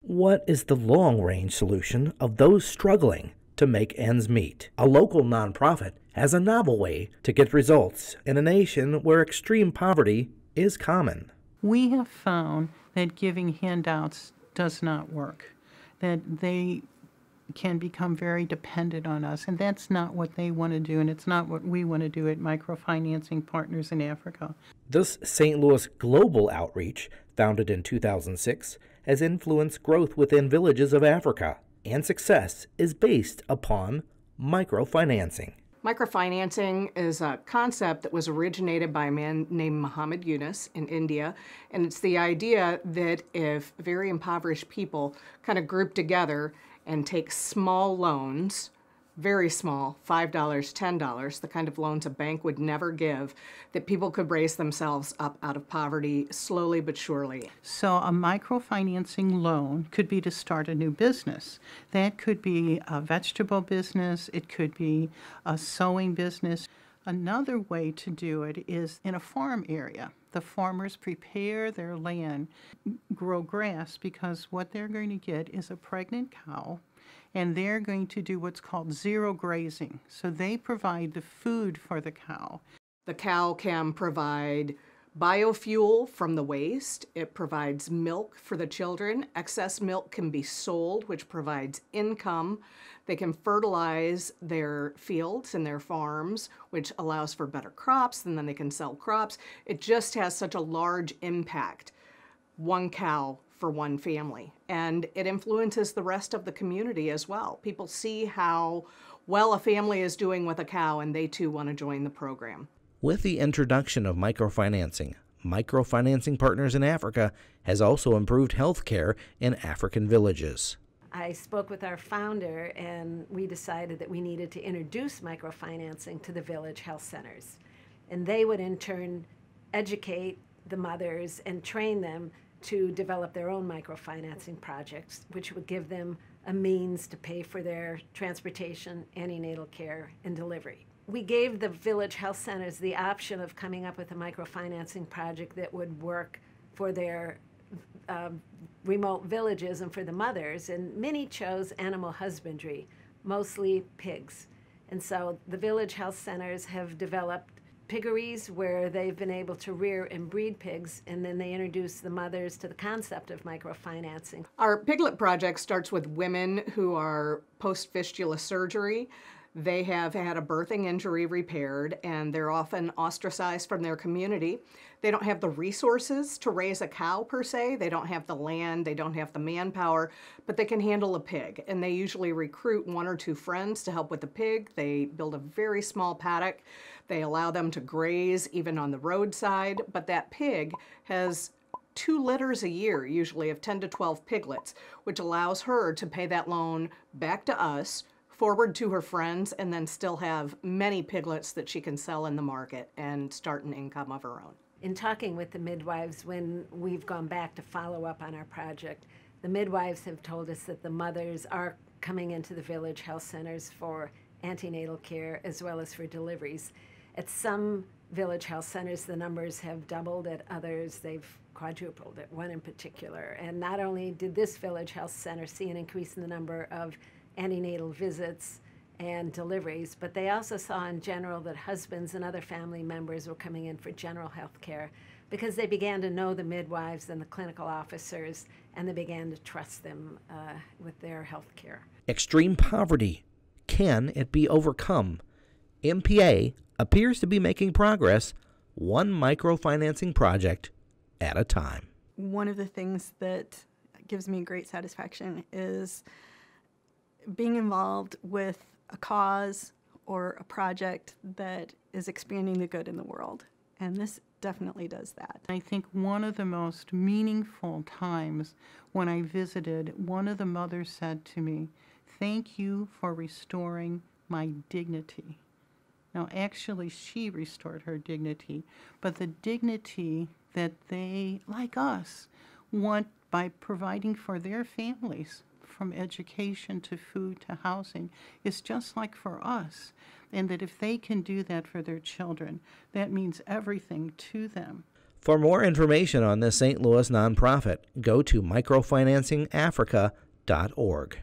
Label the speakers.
Speaker 1: What is the long-range solution of those struggling to make ends meet? A local nonprofit has a novel way to get results in a nation where extreme poverty is common.
Speaker 2: We have found that giving handouts does not work, that they can become very dependent on us, and that's not what they want to do, and it's not what we want to do at Microfinancing Partners in Africa.
Speaker 1: This St. Louis global outreach, founded in 2006, has influenced growth within villages of Africa, and success is based upon microfinancing.
Speaker 3: Microfinancing is a concept that was originated by a man named Muhammad Yunus in India, and it's the idea that if very impoverished people kind of group together and take small loans, very small, $5, $10, the kind of loans a bank would never give, that people could raise themselves up out of poverty slowly but surely.
Speaker 2: So a microfinancing loan could be to start a new business. That could be a vegetable business, it could be a sewing business. Another way to do it is in a farm area. The farmers prepare their land, grow grass, because what they're going to get is a pregnant cow, and they're going to do what's called zero grazing. So they provide the food for the cow.
Speaker 3: The cow can provide biofuel from the waste. It provides milk for the children. Excess milk can be sold, which provides income. They can fertilize their fields and their farms, which allows for better crops, and then they can sell crops. It just has such a large impact. One cow for one family. And it influences the rest of the community as well. People see how well a family is doing with a cow, and they too want to join the program.
Speaker 1: With the introduction of microfinancing, Microfinancing Partners in Africa has also improved health care in African villages.
Speaker 4: I spoke with our founder, and we decided that we needed to introduce microfinancing to the village health centers. And they would in turn educate the mothers and train them to develop their own microfinancing projects, which would give them a means to pay for their transportation, antenatal care, and delivery. We gave the village health centers the option of coming up with a microfinancing project that would work for their remote villages and for the mothers, and many chose animal husbandry, mostly pigs. And so the village health centers have developed piggeries where they've been able to rear and breed pigs, and then they introduce the mothers to the concept of microfinancing.
Speaker 3: Our piglet project starts with women who are post-fistula surgery. They have had a birthing injury repaired, and they're often ostracized from their community. They don't have the resources to raise a cow per se. They don't have the land, they don't have the manpower, but they can handle a pig. And they usually recruit one or two friends to help with the pig. They build a very small paddock. They allow them to graze even on the roadside, but that pig has 2 litters a year, usually of 10 to 12 piglets, which allows her to pay that loan back to us, forward to her friends, and then still have many piglets that she can sell in the market and start an income of her own.
Speaker 4: In talking with the midwives, when we've gone back to follow up on our project, the midwives have told us that the mothers are coming into the village health centers for antenatal care as well as for deliveries. At some village health centers, the numbers have doubled. At others, they've quadrupled, at one in particular. And not only did this village health center see an increase in the number of antenatal visits and deliveries, but they also saw in general that husbands and other family members were coming in for general health care because they began to know the midwives and the clinical officers, and they began to trust them with their health care.
Speaker 1: Extreme poverty. Can it be overcome? MPA appears to be making progress, one microfinancing project at a time.
Speaker 5: One of the things that gives me great satisfaction is being involved with a cause or a project that is expanding the good in the world. And this definitely does that.
Speaker 2: I think one of the most meaningful times when I visited, one of the mothers said to me, "Thank you for restoring my dignity." Now, actually, she restored her dignity, but the dignity that they, like us, want by providing for their families, from education to food to housing, is just like for us. And that if they can do that for their children, that means everything to them.
Speaker 1: For more information on this St. Louis nonprofit, go to microfinancingafrica.org.